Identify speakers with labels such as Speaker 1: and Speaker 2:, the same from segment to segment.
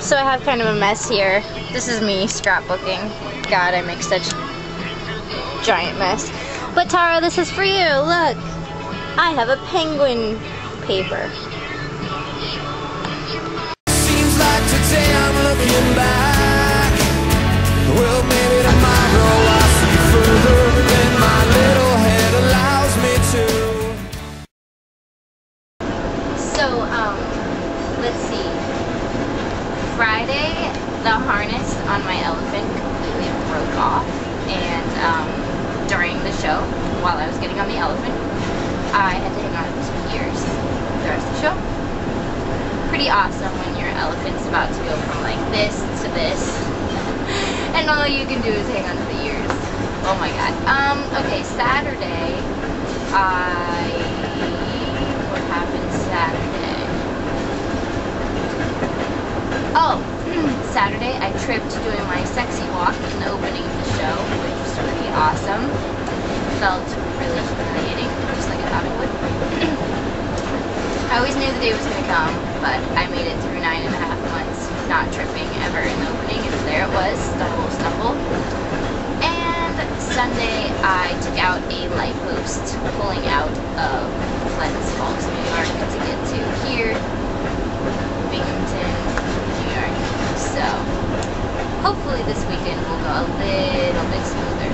Speaker 1: So I have kind of a mess here. This is me scrapbooking. God, I make such giant mess. But Tara, this is for you. Look, I have a penguin paper.
Speaker 2: Seems like today I'm looking back. Well, maybe tomorrow I'll see further than my little head allows me to.
Speaker 1: So, let's see. Friday, the harness on my elephant completely broke off, and during the show, while I was getting on the elephant, I had to hang on to ears the rest of the show. Pretty awesome when your elephant's about to go from like this to this, and all you can do is hang on to the ears. Oh my god. Okay, Saturday, what happened Saturday? Oh, Saturday I tripped doing my sexy walk in the opening of the show, which was pretty awesome. Felt really humiliating, just like I thought it would. I always knew the day was going to come, but I made it through 9.5 months not tripping ever in the opening, and there it was, stumble, stumble. And Sunday I took out a light post pulling out of Glens Falls, New York to get to here, Binghamton, New York. So hopefully this weekend will go a little bit smoother.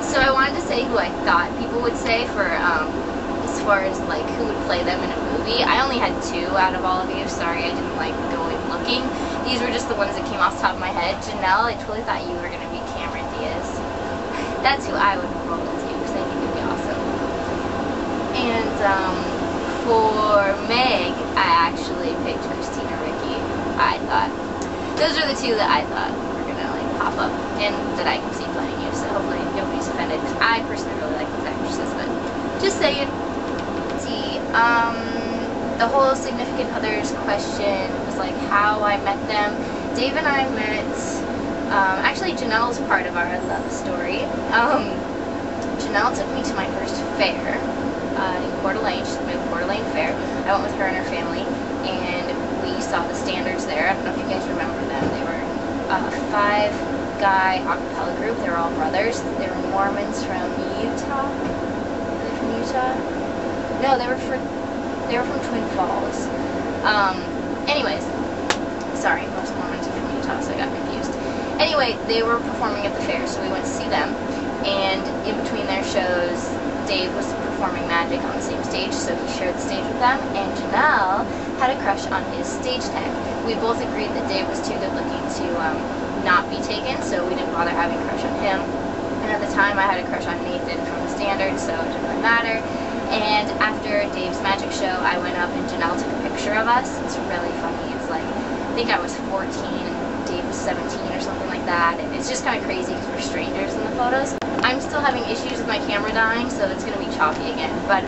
Speaker 1: So I wanted to say who I thought people would say for as far as like who would play them in a movie. I only had 2 out of all of you. Sorry, I didn't like go in looking. These were just the ones that came off the top of my head. Janelle, I totally thought you were gonna be Cameron Diaz. That's who I would roll into because I think it'd be awesome. And for Meg, I actually picked Christina Ricci. I thought those are the 2 that I thought were gonna like pop up and that I can see playing you. So hopefully nobody's offended because I personally really like these actresses. But just saying. See, the whole significant others question was like how I met them. Dave and I met. Actually, Janelle's part of our love story. Janelle took me to my first fair in Coeur d'Alene. She took me to the Coeur d'Alene Fair. I went with her and her family, and we saw the Standards there. I don't know if you guys remember them. They were a 5-guy a cappella group. They were all brothers. They were Mormons from Utah. Are they from Utah? No, they were from Twin Falls. Anyways, sorry, most Mormons are from Utah, so I got confused. Anyway, they were performing at the fair, so we went to see them. And in between their shows, Dave was performing magic on the same stage, so he shared the stage with them. And Janelle had a crush on his stage tech. We both agreed that Dave was too good looking to not be taken, so we didn't bother having a crush on him. And at the time, I had a crush on Nathan from the Standards, so it didn't really matter. And after Dave's magic show, I went up and Janelle took a picture of us. It's really funny. It's like, I think I was 14 and Dave was 17 or something like that. And it's just kind of crazy because we're strangers in the photos. I'm still having issues with my camera dying, so it's going to be choppy again. But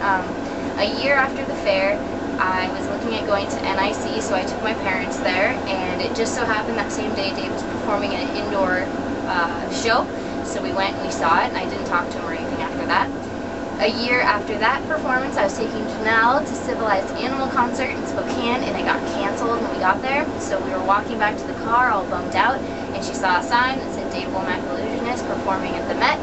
Speaker 1: a year after the fair, I was looking at going to NIC, so I took my parents there. And it just so happened that same day Dave was performing in an indoor show. So we went and we saw it, and I didn't talk to him or anything after that. A year after that performance, I was taking Janelle to Civilized Animal concert in Spokane, and it got canceled when we got there. So we were walking back to the car all bummed out, and she saw a sign that said Dave Womack Illusionist performing at the Met.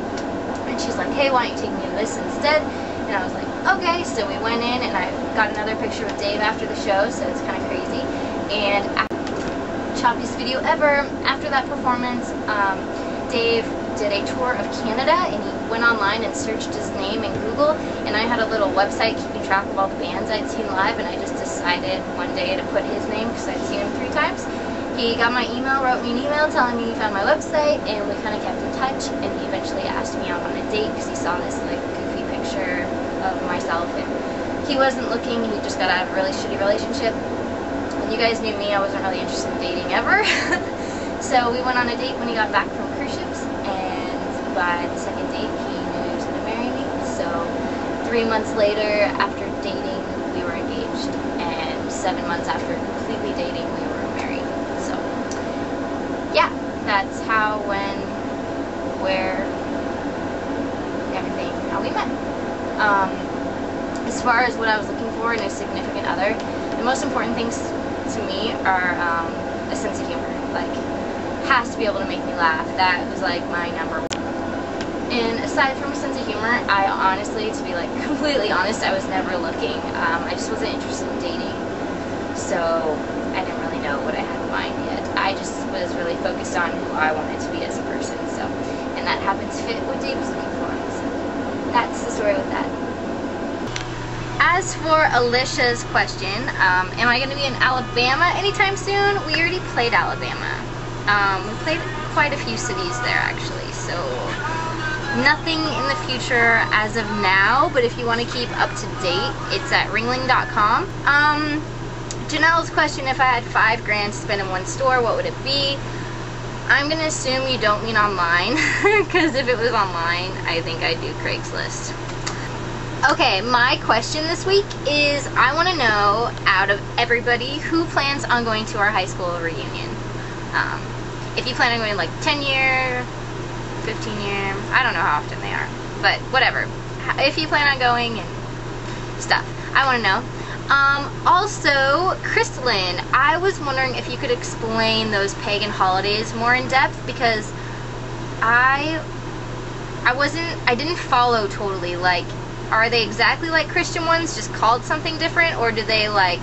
Speaker 1: And she's like, hey, why don't you take me to this instead? And I was like, okay. So we went in, and I got another picture with Dave after the show, so it's kind of crazy. And choppiest video ever. After that performance, Dave did a tour of Canada, and he went online and searched his name in Google, and I had a little website keeping track of all the bands I'd seen live, and I just decided one day to put his name because I'd seen him 3 times. He got my email, wrote me an email telling me he found my website, and we kind of kept in touch, and he eventually asked me out on a date because he saw this like goofy picture of myself, and he wasn't looking. He just got out of a really shitty relationship. And you guys knew me, I wasn't really interested in dating ever. So we went on a date when he got back from cruise ships, and by the second date he knew he was going to marry me. So 3 months later, after dating, we were engaged, and 7 months after completely dating, we were married. So yeah, that's how, when, where, everything, how we met. As far as what I was looking for in a significant other, the most important things to me are a sense of humor. to be able to make me laugh. That was like my number one. And aside from a sense of humor, I honestly, to be like completely honest, I was never looking. I just wasn't interested in dating. So I didn't really know what I had in mind yet. I just was really focused on who I wanted to be as a person. So, and that happened to fit what Dave was looking for. So that's the story with that. As for Alicia's question, am I going to be in Alabama anytime soon? We already played Alabama. We played quite a few cities there actually, so nothing in the future as of now, but if you want to keep up to date, it's at ringling.com. Janelle's question, if I had $5 grand to spend in one store, what would it be? I'm going to assume you don't mean online, because if it was online, I think I'd do Craigslist. Okay, my question this week is, I want to know, out of everybody, who plans on going to our high school reunion? If you plan on going like 10-year, 15-year, I don't know how often they are, but whatever. If you plan on going and stuff, I want to know. Also, Crystalline, I was wondering if you could explain those pagan holidays more in depth, because I didn't follow totally. Like, are they exactly like Christian ones, just called something different, or do they like,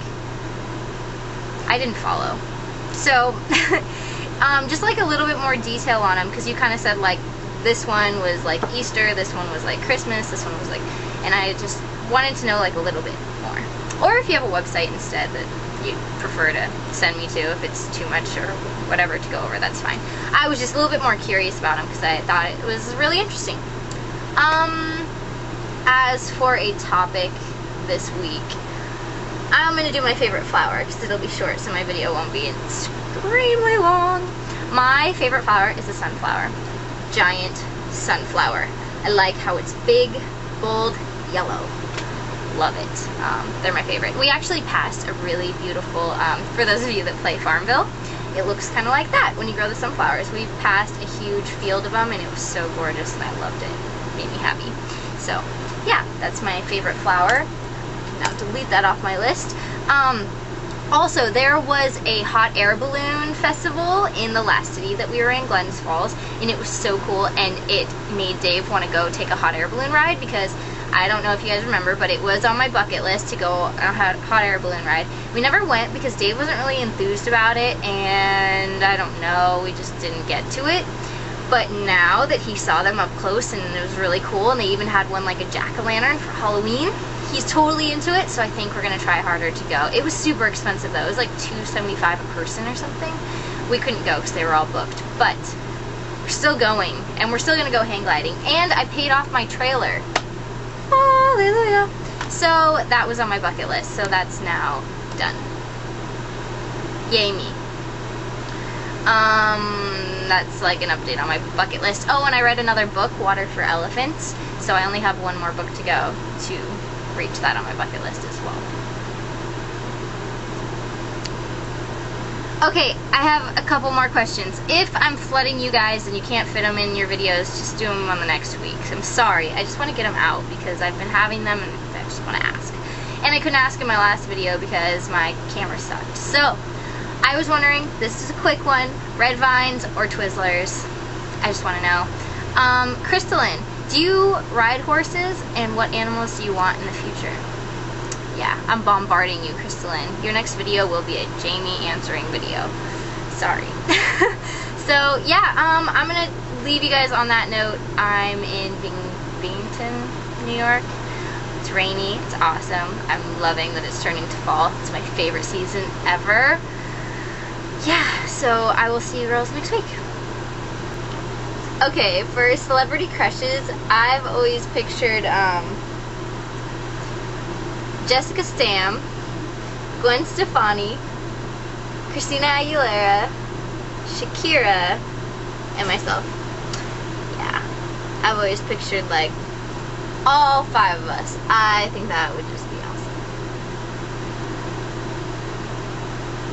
Speaker 1: I didn't follow. So, just like a little bit more detail on them, because you kind of said like, this one was like Easter, this one was like Christmas, this one was like, and I just wanted to know like a little bit more. Or if you have a website instead that you'd prefer to send me to, if it's too much or whatever to go over, that's fine. I was just a little bit more curious about them because I thought it was really interesting. As for a topic this week, I'm going to do my favorite flower because it'll be short, so my video won't be extremely long. My favorite flower is a sunflower. Giant sunflower. I like how it's big, bold, yellow. Love it. They're my favorite. We actually passed a really beautiful, for those of you that play Farmville, it looks kind of like that when you grow the sunflowers. We passed a huge field of them and it was so gorgeous and I loved it. It made me happy. So yeah, that's my favorite flower. Now delete that off my list. Also, there was a hot air balloon festival in the last city that we were in, Glens Falls, and it was so cool, and it made Dave want to go take a hot air balloon ride, because I don't know if you guys remember, but it was on my bucket list to go on a hot air balloon ride. We never went because Dave wasn't really enthused about it, and I don't know, we just didn't get to it. But now that he saw them up close and it was really cool, and they even had one like a jack-o'-lantern for Halloween, he's totally into it, so I think we're going to try harder to go. It was super expensive though. It was like $275 a person or something. We couldn't go because they were all booked, but we're still going, and we're still going to go hang gliding. And I paid off my trailer. Hallelujah. So that was on my bucket list, so that's now done. Yay me. That's like an update on my bucket list. Oh, and I read another book, Water for Elephants, so I only have one more book to go to reach that on my bucket list as well. Okay, I have a couple more questions. If I'm flooding you guys and you can't fit them in your videos, just do them on the next week. I'm sorry, I just want to get them out because I've been having them and I just want to ask. And I couldn't ask in my last video because my camera sucked. So, I was wondering, this is a quick one, red vines or Twizzlers? I just want to know. Crystalline, do you ride horses, and what animals do you want in the future? Yeah, I'm bombarding you, Crystalline. Your next video will be a Jamie answering video. Sorry. So, yeah, I'm going to leave you guys on that note. I'm in Binghamton, New York. It's rainy. It's awesome. I'm loving that it's turning to fall. It's my favorite season ever. Yeah, so I will see you girls next week. Okay, for celebrity crushes, I've always pictured Jessica Stam, Gwen Stefani, Christina Aguilera, Shakira, and myself. Yeah, I've always pictured like all 5 of us. I think that would just